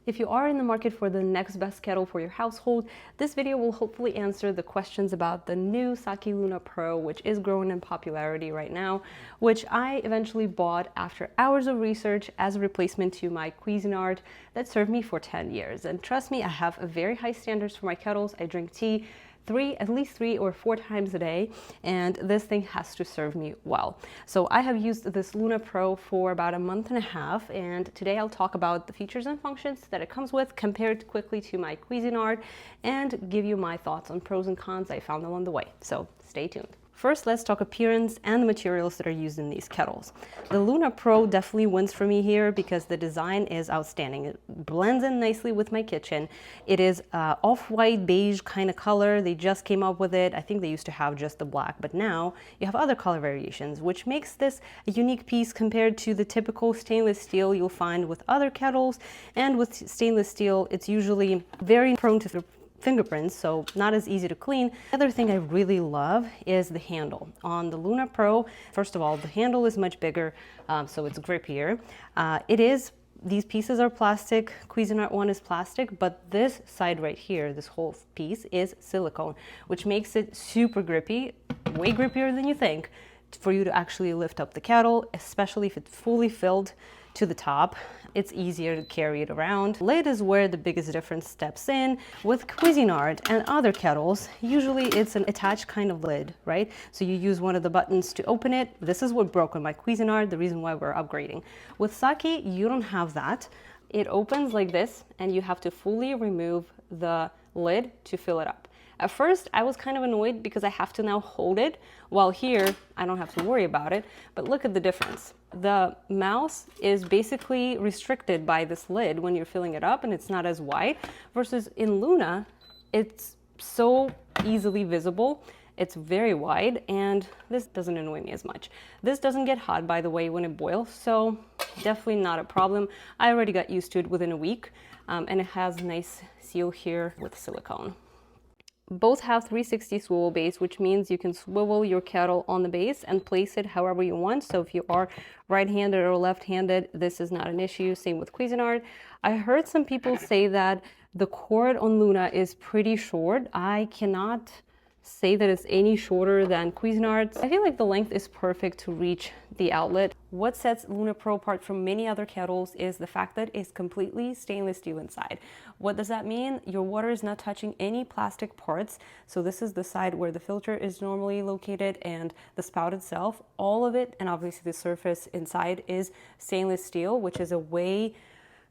If you are in the market for the next best kettle for your household, this video will hopefully answer the questions about the new SAKI Luna Pro, which is growing in popularity right now, which I eventually bought after hours of research as a replacement to my Cuisinart that served me for 10 years. And trust me, I have a very high standards for my kettles. I drink tea at least 3 or 4 times a day, and this thing has to serve me well. So I have used this Luna Pro for about a month and a half, and today I'll talk about the features and functions that it comes with, compared quickly to my Cuisinart, and give you my thoughts on pros and cons I found along the way. So stay tuned. First, let's talk appearance and the materials that are used in these kettles. The Luna Pro definitely wins for me here because the design is outstanding. It blends in nicely with my kitchen. It is off-white beige kind of color. They just came up with it. I think they used to have just the black, but now you have other color variations, which makes this a unique piece compared to the typical stainless steel you'll find with other kettles. And with stainless steel, it's usually very prone to fingerprints, so not as easy to clean. The other thing I really love is the handle. On the Luna Pro, first of all, the handle is much bigger, so it's grippier. These pieces are plastic. Cuisinart one is plastic, but this side right here, this whole piece is silicone, which makes it super grippy, way grippier than you think, for you to actually lift up the kettle, especially if it's fully filled to the top. It's easier to carry it around. Lid is where the biggest difference steps in. With Cuisinart and other kettles, usually it's an attached kind of lid, right? So you use one of the buttons to open it. This is what broke on my Cuisinart, the reason why we're upgrading. With SAKI, you don't have that. It opens like this, and you have to fully remove the lid to fill it up. At first, I was kind of annoyed because I have to now hold it, while here, I don't have to worry about it, but look at the difference. The mouse is basically restricted by this lid when you're filling it up, and it's not as wide, versus in Luna, it's so easily visible. It's very wide, and this doesn't annoy me as much. This doesn't get hot, by the way, when it boils, so definitely not a problem. I already got used to it within a week, and it has a nice seal here with silicone. Both have 360 swivel base, which means you can swivel your kettle on the base and place it however you want. So if you are right-handed or left-handed, this is not an issue. Same with Cuisinart. I heard some people say that the cord on Luna is pretty short. I cannot say that it's any shorter than Cuisinart's. I feel like the length is perfect to reach the outlet. What sets Luna Pro apart from many other kettles is the fact that it's completely stainless steel inside. What does that mean? Your water is not touching any plastic parts. So this is the side where the filter is normally located, and the spout itself, all of it, and obviously the surface inside is stainless steel, which is a way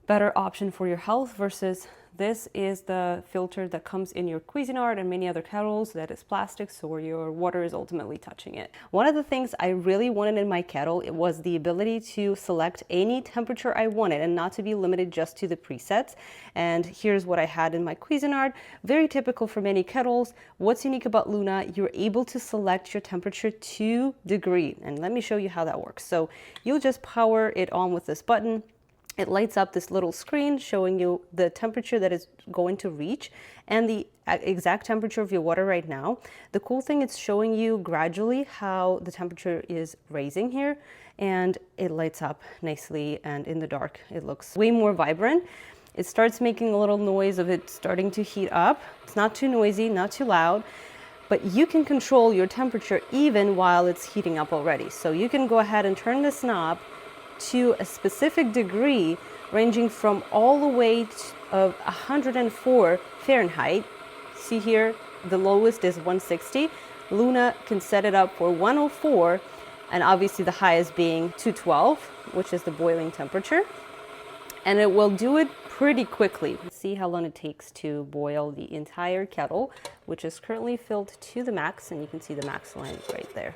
better option for your health versus this is the filter that comes in your Cuisinart and many other kettles that is plastic, so your water is ultimately touching it. One of the things I really wanted in my kettle, it was the ability to select any temperature I wanted and not to be limited just to the presets. And here's what I had in my Cuisinart. Very typical for many kettles. What's unique about Luna, you're able to select your temperature to degree. And let me show you how that works. So you'll just power it on with this button. It lights up this little screen showing you the temperature that is going to reach and the exact temperature of your water right now. The cool thing, it's showing you gradually how the temperature is raising here, and it lights up nicely, and in the dark it looks way more vibrant. It starts making a little noise of it starting to heat up. It's not too noisy, not too loud, but you can control your temperature even while it's heating up already. So you can go ahead and turn this knob to a specific degree, ranging from all the way of 104 Fahrenheit. See here, the lowest is 160. Luna can set it up for 104, and obviously the highest being 212, which is the boiling temperature. And it will do it pretty quickly. See how long it takes to boil the entire kettle, which is currently filled to the max, and you can see the max line right there.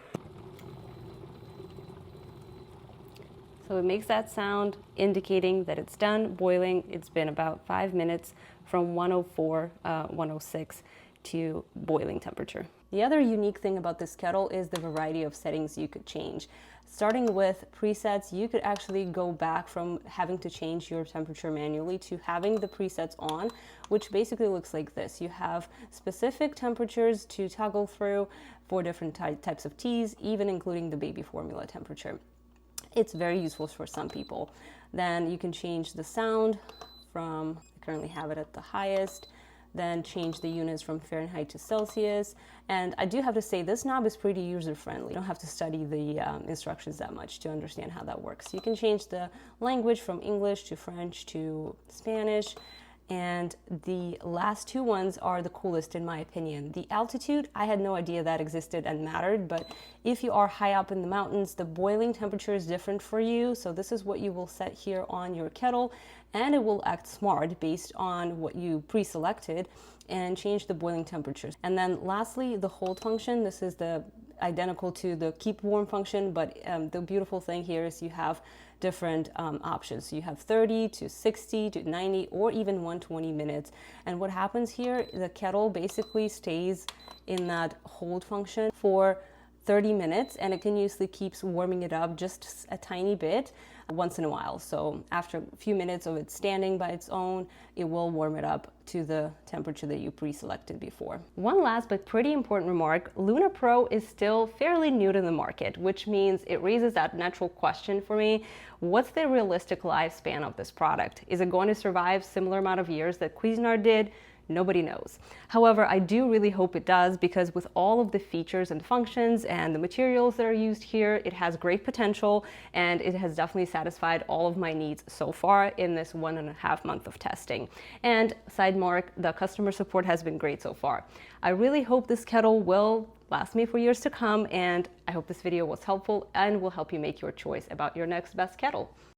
So it makes that sound indicating that it's done boiling. It's been about 5 minutes from 104, 106 to boiling temperature. The other unique thing about this kettle is the variety of settings you could change. Starting with presets, you could actually go back from having to change your temperature manually to having the presets on, which basically looks like this. You have specific temperatures to toggle through for different types of teas, even including the baby formula temperature. It's very useful for some people. Then you can change the sound from Currently have it at the highest. Then change the units from Fahrenheit to Celsius. And I do have to say, this knob is pretty user-friendly. You don't have to study the instructions that much to understand how that works. You can change the language from English to French to Spanish. And the last two ones are the coolest in my opinion. The altitude, I had no idea that existed and mattered, but if you are high up in the mountains, the boiling temperature is different for you. So this is what you will set here on your kettle, and it will act smart based on what you pre-selected and change the boiling temperatures. And then lastly, the hold function. This is the identical to the keep warm function, but the beautiful thing here is you have different options. So you have 30 to 60 to 90 or even 120 minutes. And what happens here, the kettle basically stays in that hold function for 30 minutes, and it continuously keeps warming it up just a tiny bit once in a while. So after a few minutes of it standing by its own, it will warm it up to the temperature that you pre-selected before. One last but pretty important remark, Luna Pro is still fairly new to the market, which means it raises that natural question for me. What's the realistic lifespan of this product? Is it going to survive similar amount of years that Cuisinart did? Nobody knows. However, I do really hope it does, because with all of the features and functions and the materials that are used here, it has great potential, and it has definitely satisfied all of my needs so far in this 1.5 months of testing. And side mark, the customer support has been great so far. I really hope this kettle will last me for years to come, and I hope this video was helpful and will help you make your choice about your next best kettle.